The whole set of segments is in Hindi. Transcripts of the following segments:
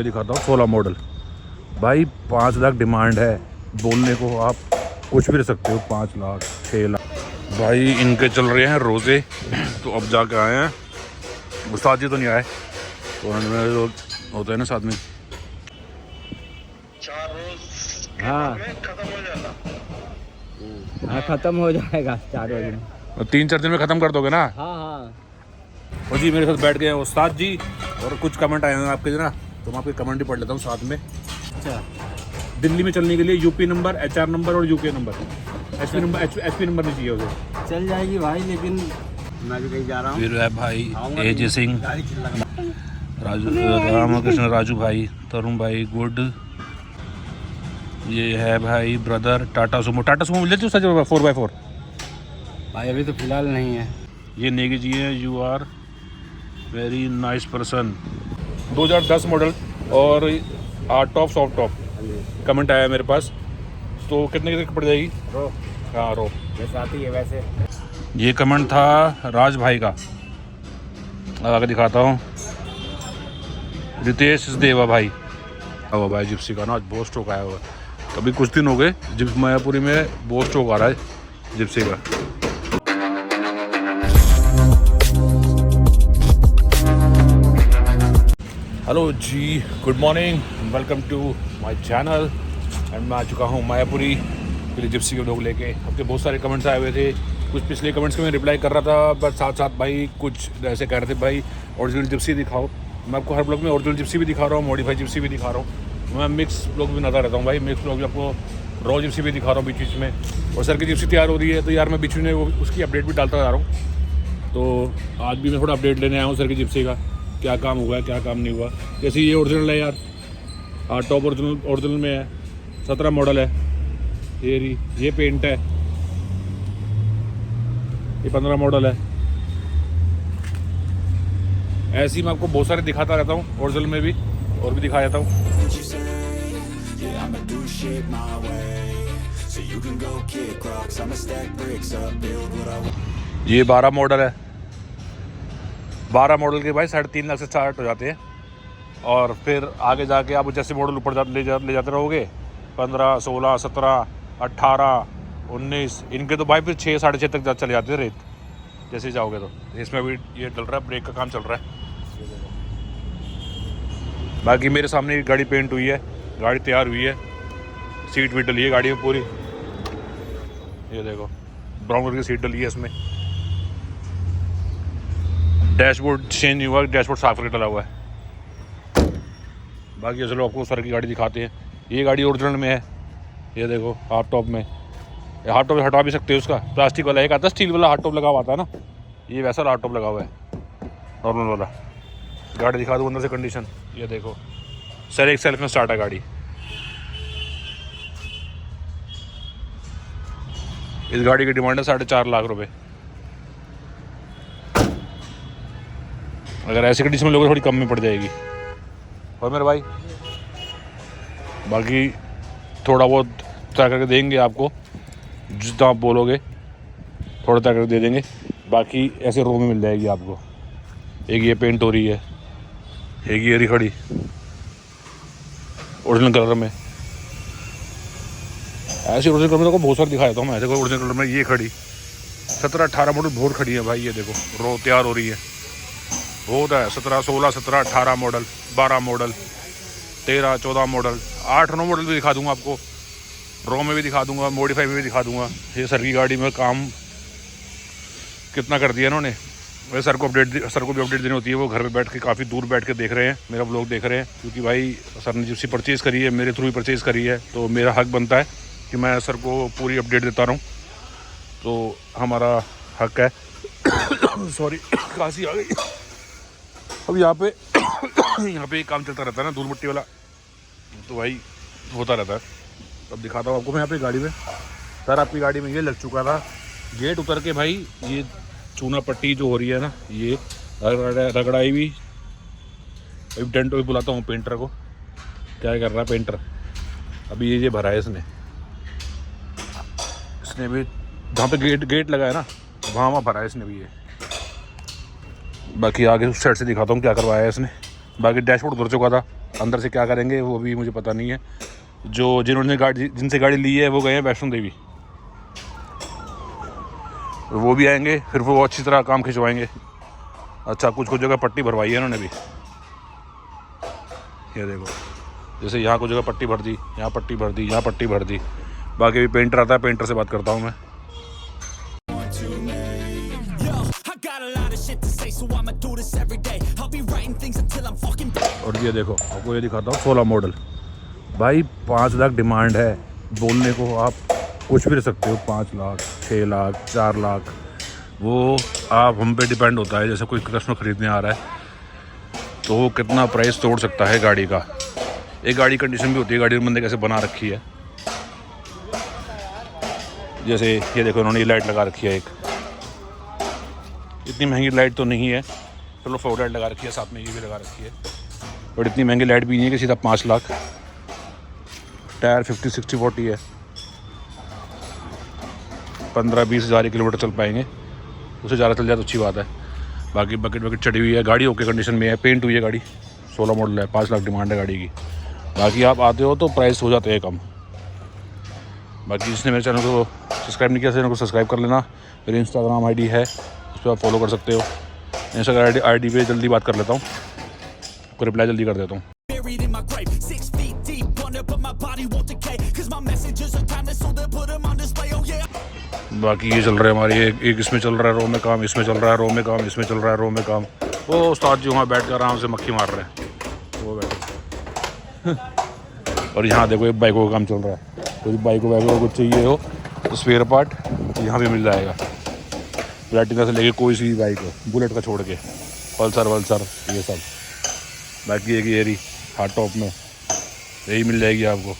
दिखाता हूँ 16 मॉडल भाई। 5 लाख डिमांड है, बोलने को आप कुछ भी रख सकते हो। 5 लाख 6 लाख भाई इनके चल रहे हैं रोज़े। तो अब जाके आए हैं, उस्ताद जी तो नहीं आए, तो उन्होंने जो होता है ना साथ में 4 रोज हाँ खत्म हो जाना। हाँ ख़त्म हो जाएगा 4 बजे में। 3-4 दिन में ख़त्म कर दोगे ना। हाँ हाँ और जी मेरे साथ बैठ गए हैं उस्ताद जी, और कुछ कमेंट आए हैं आपके ना, तो मैं आपके कमेंट ही पढ़ लेता हूँ साथ में। अच्छा, दिल्ली में चलने के लिए यूपी नंबर, HR नंबर और यूके नंबर, HP नंबर नहीं चाहिए उसे। चल जाएगी भाई, लेकिन मैं भी कहीं जा रहा हूँ। फिर है भाई AJ सिंह, गाड़ी लगा। राजू, रामकृष्ण राजू भाई, तरुण भाई गुड। ये है भाई ब्रदर टाटा सुमो मिल जाती है सच 4x4। भाई अभी तो फिलहाल नहीं है। ये नेगी जी है, you are very nice person. 2010 model और hard top soft top comment आया है मेरे पास। तो कितने की पड़ जाएगी? रो हाँ रो जैसे आती है वैसे। ये कमेंट था राज भाई का, अब आगे दिखाता हूँ। रितेश देवा भाई, वो भाई जिप्सी का ना आज बहुत स्टॉक आया हुआ है। कभी कुछ दिन हो गए जिप्स मायापुरी में बहुत स्टॉक आ रहा है जिप्सी का। हेलो जी, good morning, welcome to my channel. And मैं आ चुका हूँ मायापुरी फिर जिप्सी के लोग लेके। आपके बहुत सारे कमेंट्स आए हुए थे, कुछ पिछले कमेंट्स के मैं रिप्लाई कर रहा था, बट साथ साथ भाई कुछ ऐसे कह रहे थे भाई ओरिजिनल जिप्सी दिखाओ। मैं आपको हर ब्लॉग में ओरिजिनल जिप्सी भी दिखा रहा हूँ, मॉडिफाई जिप्सी भी दिखा रहा हूँ। मैं मिक्स ब्लॉग भी नज़र रहता हूँ भाई, मिक्स ब्लॉग भी आपको रॉ जिप्सी भी दिखा रहा हूँ बीच बीच में। और सर की जिप्सी तैयार हो रही है, तो यार मैं बीच में उसकी अपडेट भी डालता जा रहा हूँ। तो आज भी मैं थोड़ा अपडेट लेने आया हूँ सर की जिप्सी का, क्या काम हुआ है क्या काम नहीं हुआ। जैसे ये ओरिजिनल है यार, टॉप ओरिजिनल में है, 17 मॉडल है। ये पेंट है, ये 15 मॉडल है। ऐसे ही मैं आपको बहुत सारे दिखाता रहता हूँ, ओरिजिनल में भी और भी दिखा जाता हूँ। ये 12 मॉडल है। 12 मॉडल के भाई 3.5 लाख से स्टार्ट हो जाते हैं, और फिर आगे जाके आप जैसे मॉडल ऊपर ले जाते रहोगे 15, 16, 17, 18, 19, इनके तो भाई फिर 6, 6.5 तक चले जाते हैं रेट जैसे जाओगे। तो इसमें भी ये चल रहा है, ब्रेक का काम चल रहा है। बाकी मेरे सामने गाड़ी पेंट हुई है, गाड़ी तैयार हुई है, सीट भी डली है गाड़ी में पूरी। ये देखो ब्राउन कलर की सीट डली है इसमें। डैशबोर्ड चेंज नहीं हुआ, डैशबोर्ड साफ करके डला हुआ है। बाकी चलो आपको सर की गाड़ी दिखाते हैं। ये गाड़ी ओरिजिनल में है, ये देखो हाफ टॉप में। हाफ टॉप हटा भी सकते हो, उसका प्लास्टिक वाला एक आता है, स्टील वाला हाफ टॉप लगा हुआ आता है ना, ये वैसा हाफ टॉप लगा हुआ है नॉर्मल वाला। गाड़ी दिखा दूँ अंदर से कंडीशन, ये देखो सर एक सेल्फ में स्टार्ट है गाड़ी। इस गाड़ी की डिमांड है 4.5 लाख रुपए। अगर ऐसी कंडीशन में लोगे थोड़ी कम में पड़ जाएगी। और मेरे भाई बाकी थोड़ा बहुत तय करके देंगे आपको, जितना आप बोलोगे थोड़ा तय करके दे देंगे। बाकी ऐसे रो में मिल जाएगी आपको। एक ये पेंट हो रही है, एक ये खड़ी ओरिजिनल कलर में। ऐसे ओरिजिनल कलर में तो बहुत सारे दिखाया था मैं, ऐसे कोई ओरिजिनल कलर में। ये खड़ी 17-18 मॉडल बहुत खड़ी है भाई, ये देखो रो तैयार हो रही है बहुत है। 17, 16, 17, 18 मॉडल, 12 मॉडल, 13, 14 मॉडल, 8-9 मॉडल भी दिखा दूंगा आपको, रो में भी दिखा दूंगा, मॉडिफाई में भी दिखा दूंगा। ये सर की गाड़ी में काम कितना कर दिया इन्होंने। वैसे सर को भी अपडेट देनी होती है, वो घर पे बैठ के काफ़ी दूर बैठ के देख रहे हैं, मेरा व्लॉग देख रहे हैं, क्योंकि भाई सर ने जिप्सी परचेज़ करी है, मेरे थ्रू ही परचेज़ करी है, तो मेरा हक बनता है कि मैं सर को पूरी अपडेट देता रहूँ, तो हमारा हक है। सॉरी खांसी आ गई। अब यहाँ पे काम चलता रहता है ना, धूल मिट्टी वाला, तो भाई होता रहता है। अब दिखाता हूँ आपको मैं यहाँ पे गाड़ी में। सर आपकी गाड़ी में ये लग चुका था, गेट उतर के भाई ये चूना पट्टी जो हो रही है ना, ये रगड़ाई भी। अभी डेंटो भी बुलाता हूँ पेंटर को, क्या कर रहा है पेंटर। अभी ये भरा है इसने भी, जहाँ पे गेट लगा है ना वहाँ भरा है इसने भी ये। बाकी आगे उस साइड से दिखाता हूँ क्या करवाया है इसने। बाकी डैशबोर्ड उतर चुका था, अंदर से क्या करेंगे वो भी मुझे पता नहीं है। जिनसे गाड़ी ली है वो गए हैं वैष्णो देवी, वो भी आएंगे, फिर वो अच्छी तरह काम खिंचवाएंगे। अच्छा, कुछ जगह पट्टी भरवाई है इन्होंने भी, ये देखो, जैसे यहाँ कुछ जगह पट्टी भर दी, यहाँ पट्टी भर दी, यहाँ पट्टी भर दी। बाकी भी पेंटर आता है, पेंटर से बात करता हूँ मैं। और ये देखो, आपको ये दिखाता हूँ 16 मॉडल। भाई 5 लाख डिमांड है, बोलने को आप कुछ भी रख सकते हो, 5 लाख, 6 लाख, 4 लाख, वो आप हम पे डिपेंड होता है। जैसे कोई कस्टमर ख़रीदने आ रहा है तो वो कितना प्राइस तोड़ सकता है गाड़ी का। एक गाड़ी कंडीशन भी होती है, गाड़ी में बंदे कैसे बना रखी है। जैसे ये देखो, उन्होंने ये लाइट लगा रखी है, एक इतनी महंगी लाइट तो नहीं है, चलो फॉग लाइट लगा रखी है, साथ में ये भी लगा रखी है, बट इतनी महंगी लाइट भी नहीं है कि सीधा 5 लाख। टायर 50, 60, 40 है, 15-20 हज़ार किलोमीटर चल पाएंगे, उससे ज़्यादा चल जाए तो अच्छी बात है। बाकी बकेट चढ़ी हुई है, गाड़ी ओके कंडीशन में है, पेंट हुई है गाड़ी, 16 मॉडल है, 5 लाख डिमांड है गाड़ी की। बाकी आप आते हो तो प्राइस हो जाते हैं कम। बाकी जिसने मेरे चैनल को सब्सक्राइब नहीं किया, चैनल को सब्सक्राइब कर लेना। मेरी इंस्टाग्राम आईडी है, उस पर आप फॉलो कर सकते हो। इंस्टाग्राम आईडी पे जल्दी बात कर लेता हूँ, आपको रिप्लाई जल्दी कर देता हूँ। बाकी ये चल रहा है हमारी एक इसमें चल रहा है रो में काम, इसमें चल रहा है रो में काम, इसमें चल रहा है रो में काम। वो उस्ताद जी वहाँ बैठ कर आराम से मक्खी मार रहे हैं, वो बैठे। और यहाँ देखो एक बाइकों का काम चल रहा है, कोई बाइकों वाइकों कुछ चाहिए हो तो स्पेयर पार्ट यहाँ भी मिल जाएगा। प्लैटिना से लेके कोई सी बाइक हो, बुलेट का छोड़ के, पल्सर वल्सर ये सब। बाकी एक एरी हार्ड टॉप में यही मिल जाएगी आपको।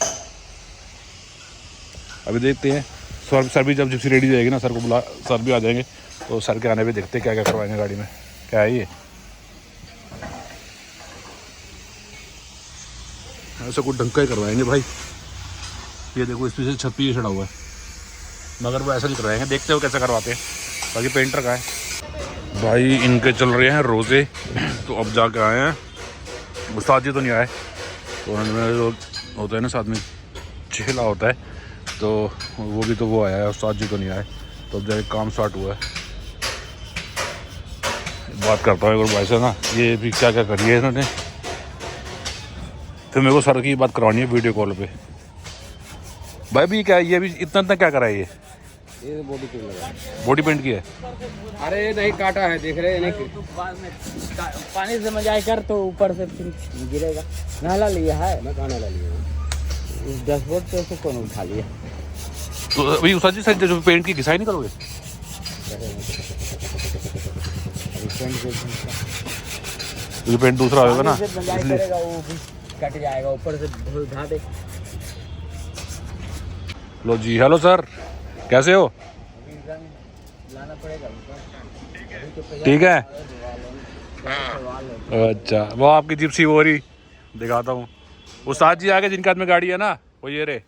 अभी देखते हैं सर भी जब जिप्सी रेडी हो जाएगी ना, सर को बुला, सर भी आ जाएंगे तो सर के आने पे देखते हैं क्या क्या करवाएंगे गाड़ी में। क्या है ये, ऐसा कुछ ढंग का ही करवाएंगे भाई। ये देखो इस पीछे छत पे ये चढ़ा हुआ है, मगर वो ऐसा नहीं करवाएंगे, देखते हो कैसे करवाते हैं। बाकी पेंटर का है भाई, इनके चल रहे हैं रोज़े, तो अब जाके आए हैं। उस्ताद जी तो नहीं आए, तो उन्होंने जो होता है ना साथ में चेला होता है, तो वो भी तो वो आया है, उस्ताद जी तो नहीं आए, तो अब जाके काम स्टार्ट हुआ है। बात करता हूँ एक भाई से ना, ये भी क्या क्या करी है इन्होंने, फिर मेरे को सर की बात करवानी है वीडियो कॉल पे। भाई भी क्या, ये भी इतना क्या करा है ये बॉडी पेंट लगा, बॉडी पेंट की है। अरे नहीं काटा है, देख रहे हैं नहीं, पानी से मजाई कर तो ऊपर से फिर गिरेगा। नाला लिया है, मैं कहाँ नाला लिया, उस डैशबोर्ड पे से कौन उठा लिया। तो अभी उस्ताद जी सर जो पेंट की घिसाई नहीं करोगे, तो पेंट दूसरा होगा ना, करेगा वो भी कट जाएगा, ऊपर से उठा दे। लो जी, हेलो सर, कैसे हो? लाना पड़ेगा, ठीक है। अच्छा, वो आपकी जिप्सी वो रही दिखाता हूँ। उस्ताद जी आगे जिनके हाथ में गाड़ी है ना, वो ये रे,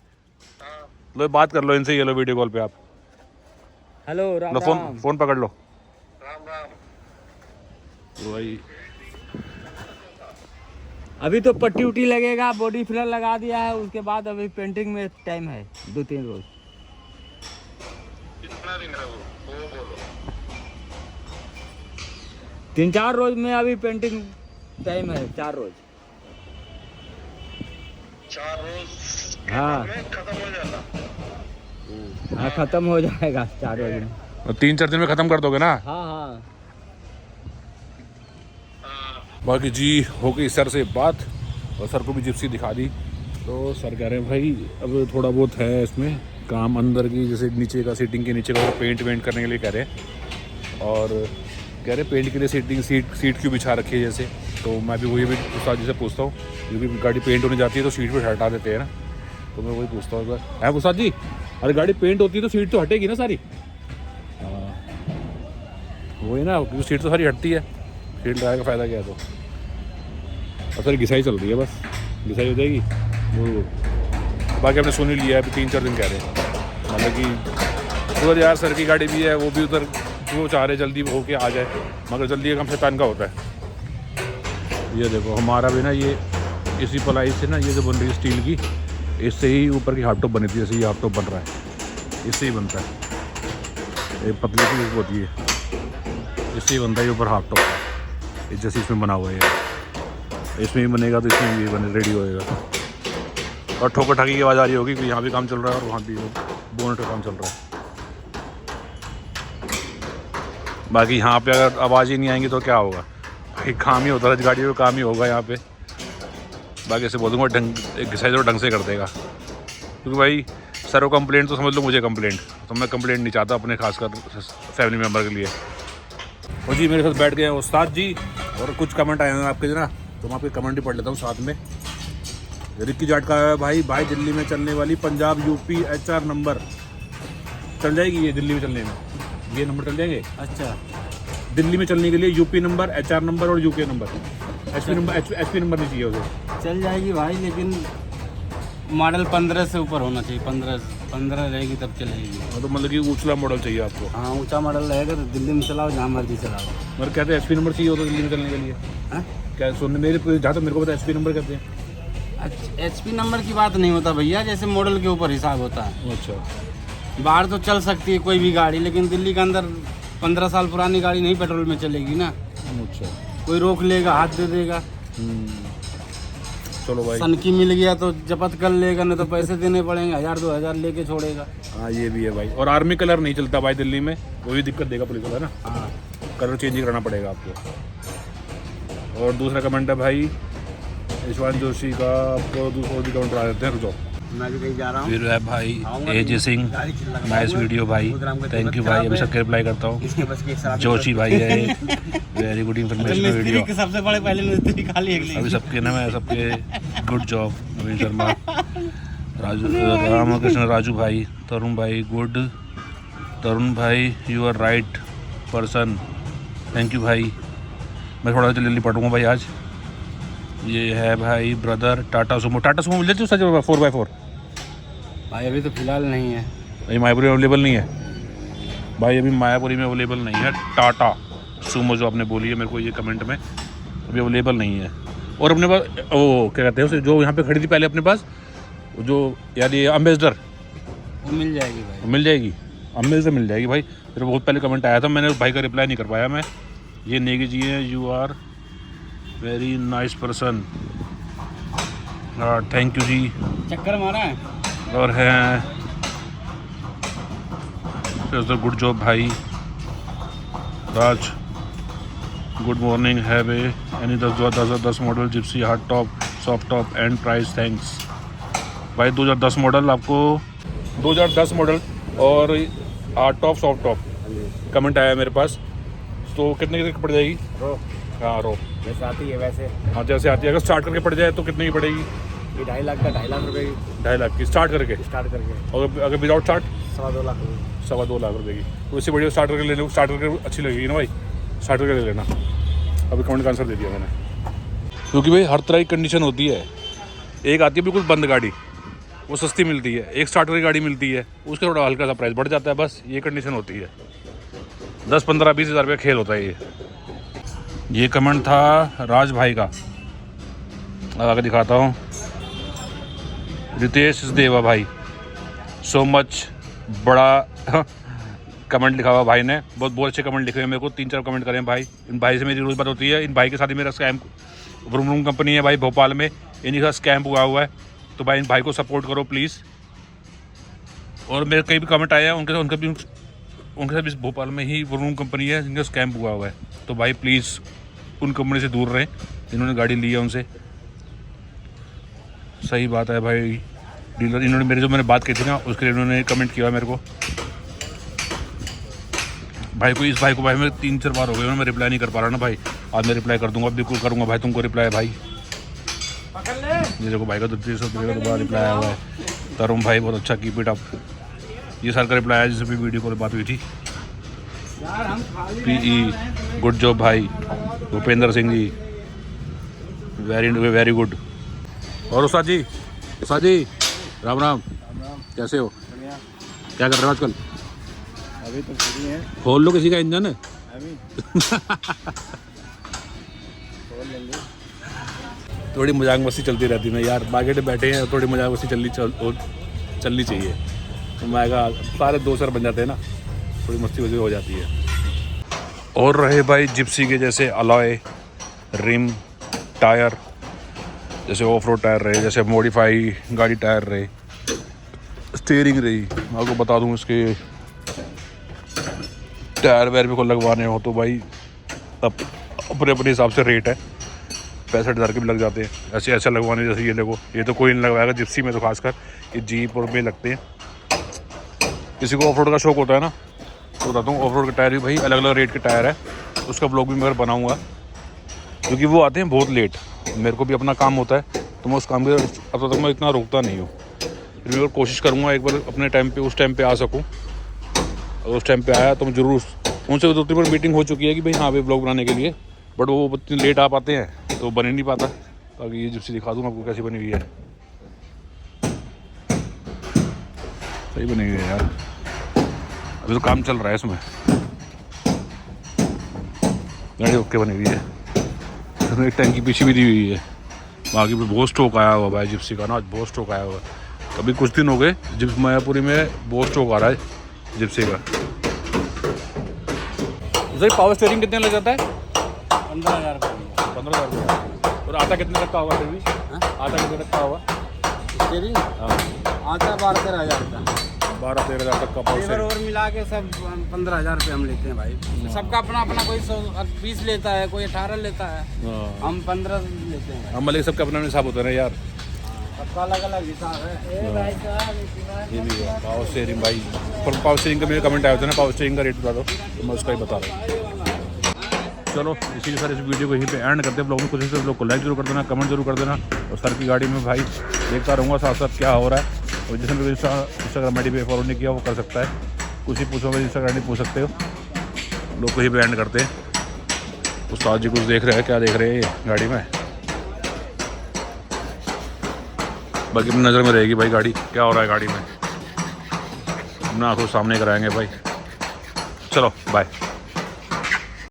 लो बात कर लो इनसे, ये लो वीडियो कॉल पे आप। हेलो राम लो फोन पकड़ लो। राम राम। भाई अभी तो पट्टी उट्टी लगेगा, बॉडी फिलर लगा दिया है, उसके बाद अभी पेंटिंग में टाइम है 2-3 रोज। कितना दिन है वो बोलो। 3-4 रोज में अभी पेंटिंग टाइम है, 4 रोज। 4 रोज हाँ में खत्म हो जाता। हाँ, खत्म हो जाएगा 4 रोज में। 3-4 दिन में ख़त्म कर दोगे ना? हाँ हाँ। बाकी जी हो गई सर से बात, और सर को भी जिप्सी दिखा दी, तो सर कह रहे हैं भाई अब थोड़ा बहुत है इसमें काम, अंदर की जैसे नीचे का सीटिंग के नीचे का पेंट वेंट करने के लिए कह रहे हैं, और कह रहे पेंट के लिए सीट क्यों बिछा रखी है जैसे। तो मैं भी वही भी उस्ताद जी से पूछता हूँ, क्योंकि गाड़ी पेंट होने जाती है तो सीट पर हटा देते हैं ना, तो मैं वही पूछता हूँ है उस्ताद जी, अरे गाड़ी पेंट होती है तो सीट तो हटेगी ना सारी। हाँ वही ना, क्योंकि सीट तो सारी हटती है, सीट लगाने का फ़ायदा क्या है। तो और सर घिसाई चल रही है, बस घिसाई हो जाएगी वो। बाकी आपने सुन ही लिया है, अभी 3-4 दिन कह रहे हैं, मतलब कि उधर यार सर की गाड़ी भी है, वो भी उधर वो चाह रहे जल्दी होके आ जाए, मगर जल्दी का काम शैतान का होता है। ये देखो हमारा भी ना, ये इसी पलाई से ना ये जो बन रही है स्टील की, इससे ही ऊपर की हाफ टॉप बनी थी। जैसे ये हाफ टॉप बन रहा है, इससे ही बनता है। एक पतली सी होती है, इससे ही बनता है ये ऊपर हाफ टॉप का। जैसे इसमें बना हुआ है, इसमें भी बनेगा तो इसमें भी बने रेडी होएगा। और ठोकर ठाकी की आवाज़ आ रही होगी कि यहाँ भी काम चल रहा है और वहाँ भी बोनट का काम चल रहा है। बाकी यहाँ पे अगर आवाज़ ही नहीं आएंगी तो क्या होगा भाई, काम ही होता है गाड़ी में, काम ही होगा यहाँ पे। बाकी ऐसे बोलूँगा ढंग घिसाई तो ढंग से कर देगा, क्योंकि भाई सर को कंप्लेंट तो समझ लो मुझे कंप्लेंट, तो मैं कंप्लेंट नहीं चाहता अपने खासकर फैमिली मेम्बर के लिए। और जी मेरे साथ बैठ गए उस्ताद जी, और कुछ कमेंट आए हैं आपके ना, तो मैं आपके कमेंट ही पढ़ लेता हूँ साथ में। रिक्की जाट का है भाई दिल्ली में चलने वाली पंजाब यूपी HR नंबर चल जाएगी ये दिल्ली में चलने में, ये नंबर चल जाएंगे। अच्छा, दिल्ली में चलने के लिए यूपी नंबर, HR नंबर और यूके नंबर, HP नंबर नहीं चाहिए उसे। चल जाएगी भाई, लेकिन मॉडल 15 से ऊपर होना चाहिए। 15 रहेगी तब चलेगी। तो मतलब कि ऊंचा मॉडल चाहिए आपको। हाँ, ऊंचा मॉडल रहेगा तो दिल्ली में चलाओ, जहाँ मर्जी चलाओ। मगर कहते हैं HP नंबर चाहिए होता दिल्ली में चलने के लिए। हाँ, क्या सुनने मेरे जहाँ तक मेरे को पता है HP नंबर कहते हैं। HP नंबर की बात नहीं होता भैया, जैसे मॉडल के ऊपर हिसाब होता है। अच्छा, बाहर तो चल सकती है कोई भी गाड़ी, लेकिन दिल्ली के अंदर 15 साल पुरानी गाड़ी नहीं पेट्रोल में चलेगी ना। अच्छा, कोई रोक लेगा, हाथ दे देगा। चलो भाई, सन की मिल गया तो जब्त कर लेगा, नहीं तो पैसे देने पड़ेंगे, 1000-2000 लेके छोड़ेगा। हाँ ये भी है भाई। और आर्मी कलर नहीं चलता भाई दिल्ली में, वो भी दिक्कत देगा पुलिस वाला ना। हाँ, कलर चेंज ही कराना पड़ेगा आपको। और दूसरा कमेंट है भाई यशवंत जोशी का, आपको दूसरा भी कमेंट करा देते हैं, रुको। मैं भी कहीं जा रहा हूँ। फिर है भाई AJ सिंह, नाइस वीडियो भाई, थैंक यू भाई। अभी सबके रिप्लाई करता हूँ। जोशी भाई है, वेरी गुड इन्फॉर्मेशन वीडियो। सबसे बड़े पहले मिस्त्री खाली अभी सबके ना मैं सबके गुड जॉब। नवीन शर्मा, राजू, रामकृष्ण राजू भाई, तरुण भाई गुड, तरुण भाई you are right person, thank you भाई। मैं थोड़ा जल्दी पढ़ूँगा भाई आज। ये है भाई ब्रदर टाटा सुमो मिल जाती है सच 4x4 भाई, अभी तो फिलहाल नहीं है भाई, मायापुरी में अवेलेबल नहीं है भाई, अभी मायापुरी में अवेलेबल नहीं है। टाटा सुमो जो आपने बोली है मेरे को ये कमेंट में, अभी अवेलेबल नहीं है। और अपने पास वो क्या कहते हैं उसे, जो यहाँ पे खड़ी थी पहले अपने पास, जो यार ये एम्बेसडर, वो मिल जाएगी भाई, मिल जाएगी, अम्बेसडर मिल जाएगी भाई। मेरे बहुत पहले कमेंट आया था, मैंने भाई का रिप्लाई नहीं कर पाया मैं। ये नेगी जी है, you are very nice person, thank you जी। चक्कर मारा है। और है गुड जॉब भाई Raj, good morning, have any 10 model Gypsy hard top soft top and price, thanks भाई। 2010 मॉडल आपको, 2010 मॉडल और hard top soft top comment आया मेरे पास। तो कितने की पड़ जाएगी? हाँ रो जैसे आती है वैसे। हाँ जैसे आती है, अगर स्टार्ट करके पड़ जाए तो कितने की पड़ेगी? ये 2.5 लाख का, 2.5 लाख रुपए की। 2.5 लाख की स्टार्ट करके? और अगर विदाउट स्टार्ट 2.25 लाख रुपये। 2.25 लाख रुपए की। तो इससे बढ़िया स्टार्ट करके लेने, स्टार्ट करके अच्छी लगेगी ना भाई, स्टार्ट करके ले लेना। अभी कमेंट का आंसर दे दिया मैंने, क्योंकि भाई हर तरह की कंडीशन होती है। एक आती है बिल्कुल बंद गाड़ी, वो सस्ती मिलती है, एक स्टार्टर की गाड़ी मिलती है, उसका थोड़ा हल्का सा प्राइस बढ़ जाता है, बस ये कंडीशन होती है। 10, 15, 20 हज़ार रुपये खेल होता है ये कमेंट था राज भाई का, आगे दिखाता हूँ। रितेश देवा भाई, सो मच, बड़ा कमेंट लिखा हुआ भाई ने, बहुत अच्छे कमेंट लिखे हुए मेरे को, 3-4 कमेंट करे हैं भाई। इन भाई से मेरी रोज़ बात होती है, इन भाई के साथ ही मेरा स्कैम, व्रूम कंपनी है भाई भोपाल में, इन्हीं का स्कैम हुआ है। तो भाई इन भाई को सपोर्ट करो प्लीज़। और मेरे कई भी कमेंट आए हैं उनके साथ भी भोपाल में ही व्रूम कंपनी है जिनका स्कैम हुआ है। तो भाई प्लीज़ उन कंपनी से दूर रहें, इन्होंने गाड़ी ली है उनसे। सही बात है भाई, डीलर इन्होंने मेरे जो मैंने बात की थी ना उसके लिए इन्होंने कमेंट किया मेरे को। भाई को, इस भाई को भाई मैं 3-4 बार हो गए मैं रिप्लाई नहीं कर पा रहा ना भाई, आज मैं रिप्लाई कर दूंगा, बिल्कुल करूंगा भाई तुमको रिप्लाई भाई। ये देखो भाई का 300 रुपये का दोबारा रिप्लाई आया हुआ है। तरुण भाई बहुत अच्छा, कीप इट अप। ये सर का रिप्लाई आया जिससे भी वीडियो कॉल बात हुई थी। PE गुड जॉब भाई। Bhupendra Singh ji very good. और उस्ताद जी राम राम, कैसे हो? क्या कर रहे हो आजकल? अभी तो फ्री है। खोल लो किसी का इंजन है अभी खोल लेंगे। थोड़ी मजाक मस्ती चलती रहती है ना यार, बाकी बैठे हैं थोड़ी मजाक मस्ती चलनी चाहिए। तो मैं कहा सारे दोस्त बन जाते हैं ना, थोड़ी मस्ती वस्ती हो जाती है। और रहे भाई जिप्सी के जैसे अलॉय, रिम, टायर, जैसे ऑफ रोड टायर रहे, जैसे मॉडिफाई गाड़ी टायर रहे, स्टीयरिंग रही। मैं आपको बता दूँ इसके टायर वायर भी को लगवाने हो तो भाई अब अपने अपने हिसाब से रेट है, 65,000 के भी लग जाते हैं। ऐसे ऐसे लगवाने जैसे ये देखो, ये तो कोई नहीं लगवाएगा जिप्सी में, तो खासकर ये जीप और में लगते हैं। किसी को ऑफ रोड का शौक होता है ना, तो बताता हूँ ऑफ रोड के टायर भी भाई अलग अलग रेट के टायर है। उसका ब्लॉग भी मैं बनाऊँगा, क्योंकि वो आते हैं बहुत लेट। मेरे को भी अपना काम होता है, तो मैं उस काम के अब तक मैं इतना रोकता नहीं हूँ। फिर मैं कोशिश करूँगा एक बार अपने टाइम पे उस टाइम पे आ सकूँ। अगर उस टाइम पे आया तो मैं ज़रूर, उनसे 2-3 बार मीटिंग हो चुकी है कि भाई हाँ भाई ब्लॉग बनाने के लिए, बट वो इतनी लेट आ पाते हैं तो बन ही नहीं पाता। तो अभी ये जिप्सी दिखा दूँ आपको कैसी बनी हुई है। सही बनी हुई है यार, अभी तो काम चल रहा है इसमें, गाड़ी ओके बनी हुई है। इसमें एक टैंकी पीछे भी दी हुई है। बाकी भी बहुत स्टॉक आया हुआ भाई जिप्सी का ना, आज बहुत स्टॉक आया हुआ है। अभी कुछ दिन हो गए जिप्स मायापुरी में बहुत स्टॉक आ रहा है जिप्सी का। सर पावर स्टीयरिंग कितने लग जाता है? 15,000 रुपये। 15,000 रुपये। और आता कितने तक का होगा फिर भी? आता कितने तक का होगा स्टीयरिंग? हाँ, आता 12-13,000 का। 12-13,000 तक का पावर लेबर स्टीयरिंग। और मिला के सब 15,000 रुपये हम लेते हैं भाई। सबका अपना अपना, कोई 20 लेता है, कोई 18 लेता है, हम 15 लेते हैं। हम मतलब सबका अपना हिसाब होता है ना यार, सबका अलग अलग हिसाब है भाई साहब। ये भी है पावर स्टीयरिंग भाई। पर पावर स्टीयरिंग का मेरे कमेंट आया था ना, पावर स्टीयरिंग का रेट बता दो, तो मैं उसका ही बता रहा हूँ। चलो इसी के साथ इस वीडियो को यहीं पे एंड करते हैं। ब्लॉग में कुछ से ब्लॉग को लाइक जरूर कर देना, कमेंट जरूर कर देना। और सर की गाड़ी में भाई देखता रहूँगा साथ साथ क्या हो रहा है। और जिसने भी इंस्टाग्राम आई डी पे फॉलो नहीं किया वो कर सकता है। कुछ ही पूछो, मेरी इंस्टाग्राम नहीं पूछ सकते हो। लोग को ही पे एंड करते हैं। उस्ताद जी कुछ देख रहे हैं, क्या देख रहे हैं गाड़ी में, बाकी अपनी नज़र में रहेगी भाई गाड़ी क्या हो रहा है गाड़ी में, अपना आंखों सामने कराएंगे भाई। चलो बाय।